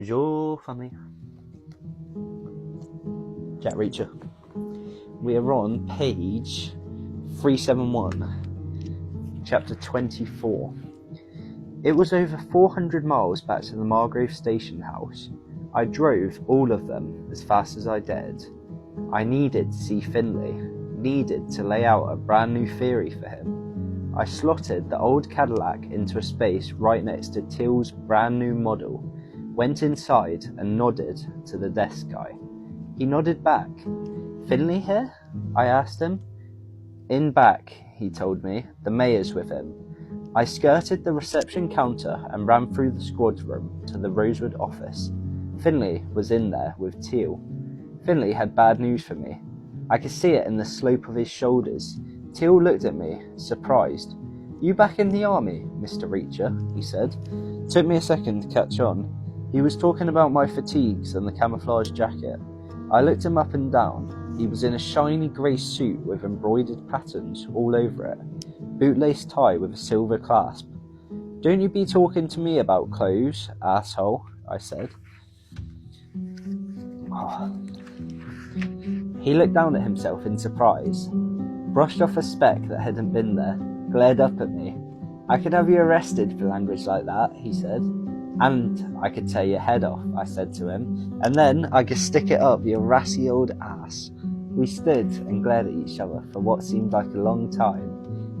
Bonjour, family. Jack Reacher. We are on page 371, chapter 24. It was over 400 miles back to the Margrove station house. I drove all of them as fast as I dared. I needed to see Finlay, needed to lay out a brand new theory for him. I slotted the old Cadillac into a space right next to Teal's brand new model, went inside and nodded to the desk guy. He nodded back. "Finlay here?" I asked him. "In back," he told me. "The mayor's with him." I skirted the reception counter and ran through the squad room to the Rosewood office. Finlay was in there with Teal. Finlay had bad news for me. I could see it in the slope of his shoulders. Teal looked at me, surprised. "You back in the army, Mr. Reacher?" he said. Took me a second to catch on. He was talking about my fatigues and the camouflage jacket. I looked him up and down. He was in a shiny grey suit with embroidered patterns all over it. Bootlace tie with a silver clasp. "Don't you be talking to me about clothes, asshole," I said. He looked down at himself in surprise, brushed off a speck that hadn't been there, glared up at me. "I could have you arrested for language like that," he said. "And I could tear your head off," I said to him. "And then I could stick it up your rassy old ass." We stood and glared at each other for what seemed like a long time.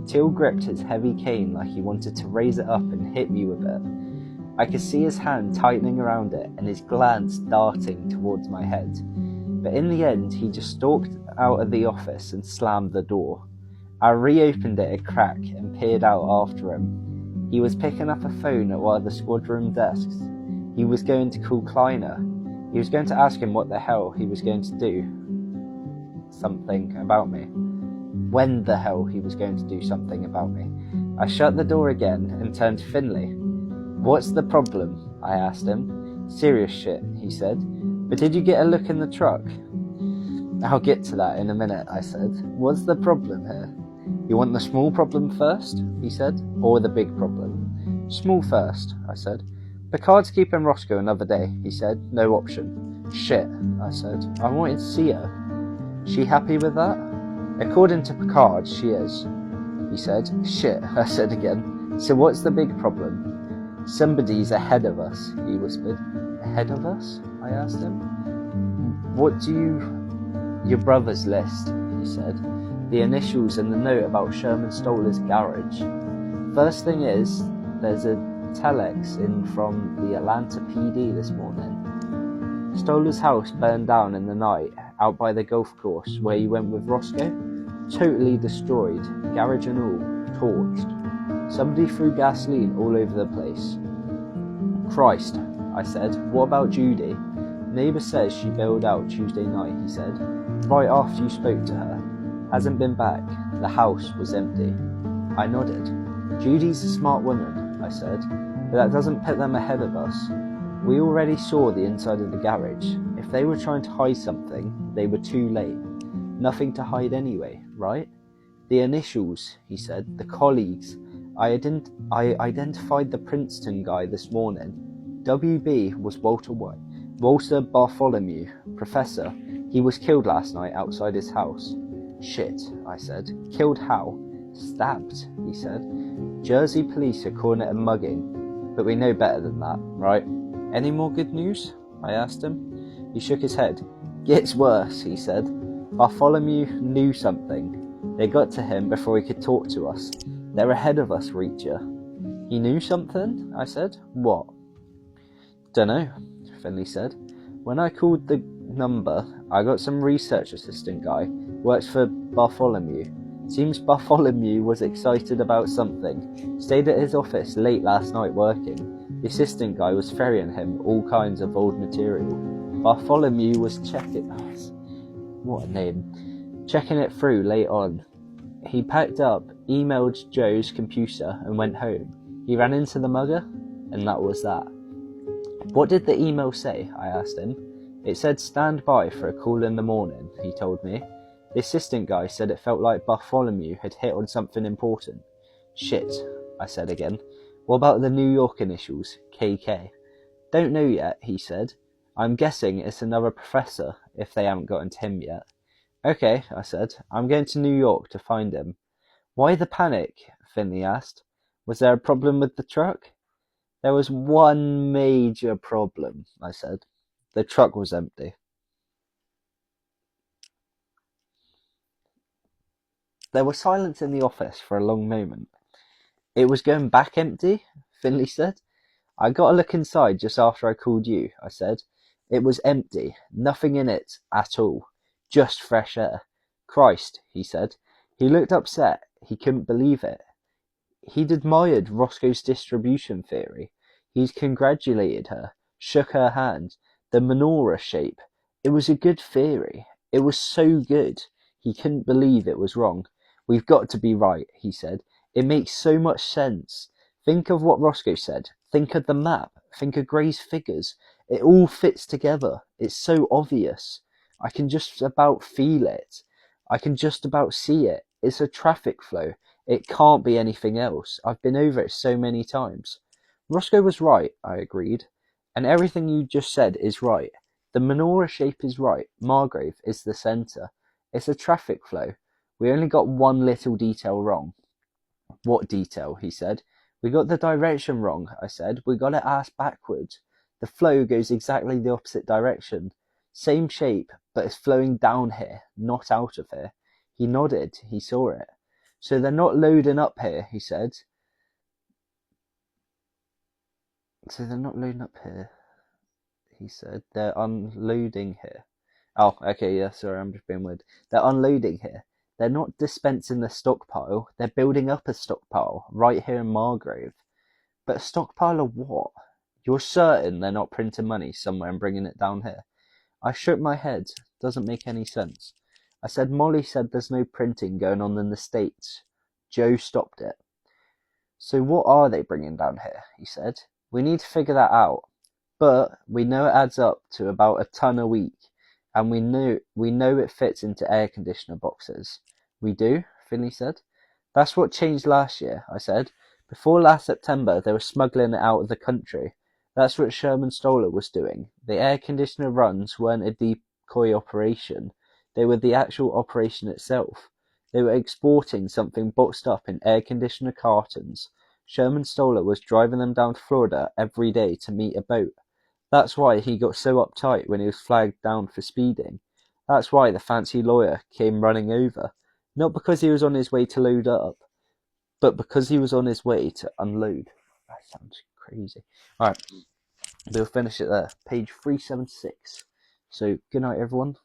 Teal gripped his heavy cane like he wanted to raise it up and hit me with it. I could see his hand tightening around it and his glance darting towards my head. But in the end, he just stalked out of the office and slammed the door. I reopened it a crack and peered out after him. He was picking up a phone at one of the squad room desks. He was going to call Kleiner. He was going to ask him what the hell he was going to do something about me. When the hell he was going to do something about me. I shut the door again and turned to Finlay. "What's the problem?" I asked him. "Serious shit," he said. "But did you get a look in the truck?" "I'll get to that in a minute," I said. "What's the problem here?" "You want the small problem first?" he said. "Or the big problem?" "Small first," I said. "Picard's keeping Roscoe another day," he said. "No option." "Shit," I said. "I wanted to see her." "She happy with that?" "According to Picard, she is," he said. "Shit," I said again. "So what's the big problem?" "Somebody's ahead of us," he whispered. "Ahead of us?" I asked him. "What do you... Your brother's list," he said. "The initials and the note about Sherman Stoller's garage. First thing is, there's a telex in from the Atlanta PD this morning. Stoller's house burned down in the night, out by the golf course where you went with Roscoe. Totally destroyed, garage and all, torched. Somebody threw gasoline all over the place." "Christ," I said. "What about Judy?" "Neighbour says she bailed out Tuesday night," he said. "Right after you spoke to her. Hasn't been back. The house was empty." I nodded. "Judy's a smart woman," I said, "but that doesn't put them ahead of us. We already saw the inside of the garage. If they were trying to hide something, they were too late. Nothing to hide anyway, right? The initials," he said, "the colleagues. I identified the Princeton guy this morning. WB was Walter Bartholomew, professor. He was killed last night outside his house." "Shit," I said. "Killed how?" "Stabbed," he said. "Jersey police are calling it a mugging, but we know better than that, right? Any more good news?" I asked him. He shook his head. "Gets worse," he said. "Bartholomew knew something. They got to him before he could talk to us. They're ahead of us, Reacher." "He knew something?" I said. "What?" "Dunno," Finlay said. "When I called the number, I got some research assistant guy. Works for Bartholomew. Seems Bartholomew was excited about something. Stayed at his office late last night working. The assistant guy was ferrying him all kinds of old material. Bartholomew was checking it through late on. He packed up, emailed Joe's computer and went home. He ran into the mugger, and that was that." "What did the email say?" I asked him. "It said stand by for a call in the morning," he told me. "The assistant guy said it felt like Bartholomew had hit on something important." "Shit," I said again. "What about the New York initials, KK?" Don't know yet, he said. I'm guessing it's another professor, if they haven't gotten to him yet. Okay, I said. I'm going to New York to find him. Why the panic? Finley asked. Was there a problem with the truck? There was one major problem, I said. The truck was empty. There was silence in the office for a long moment. It was going back empty, Finley said. I got a look inside just after I called you, I said. It was empty, nothing in it at all, just fresh air. Christ, he said. He looked upset. He couldn't believe it. He'd admired Roscoe's distribution theory. He'd congratulated her, shook her hand. The menorah shape. It was a good theory. It was so good. He couldn't believe it was wrong. We've got to be right, he said. It makes so much sense. Think of what Roscoe said. Think of the map. Think of Gray's figures. It all fits together. It's so obvious. I can just about feel it. I can just about see it. It's a traffic flow. It can't be anything else. I've been over it so many times. Roscoe was right, I agreed. And everything you just said is right. The menorah shape is right. Margrave is the centre. It's a traffic flow. We only got one little detail wrong. What detail? He said. We got the direction wrong, I said. We got it ass backwards. The flow goes exactly the opposite direction. Same shape, but it's flowing down here, not out of here. He nodded. He saw it. So they're not loading up here, he said. So they're not loading up here, he said. They're unloading here. Oh, okay, yeah, sorry, I'm just being weird. They're unloading here. They're not dispensing the stockpile. They're building up a stockpile right here in Margrave. But a stockpile of what? You're certain they're not printing money somewhere and bringing it down here? I shook my head. Doesn't make any sense. I said, Molly said there's no printing going on in the States. Joe stopped it. So what are they bringing down here? He said. We need to figure that out. But we know it adds up to about a ton a week. And we know it fits into air conditioner boxes. We do? Finley said. That's what changed last year, I said. Before last September, they were smuggling it out of the country. That's what Sherman Stoller was doing. The air conditioner runs weren't a decoy operation. They were the actual operation itself. They were exporting something boxed up in air conditioner cartons. Sherman Stoller was driving them down to Florida every day to meet a boat. That's why he got so uptight when he was flagged down for speeding. That's why the fancy lawyer came running over. Not because he was on his way to load up, but because he was on his way to unload. That sounds crazy. Alright, we'll finish it there. Page 376. So, good night, everyone.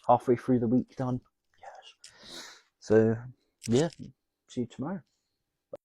Halfway through the week done. Yes. So, yeah, see you tomorrow.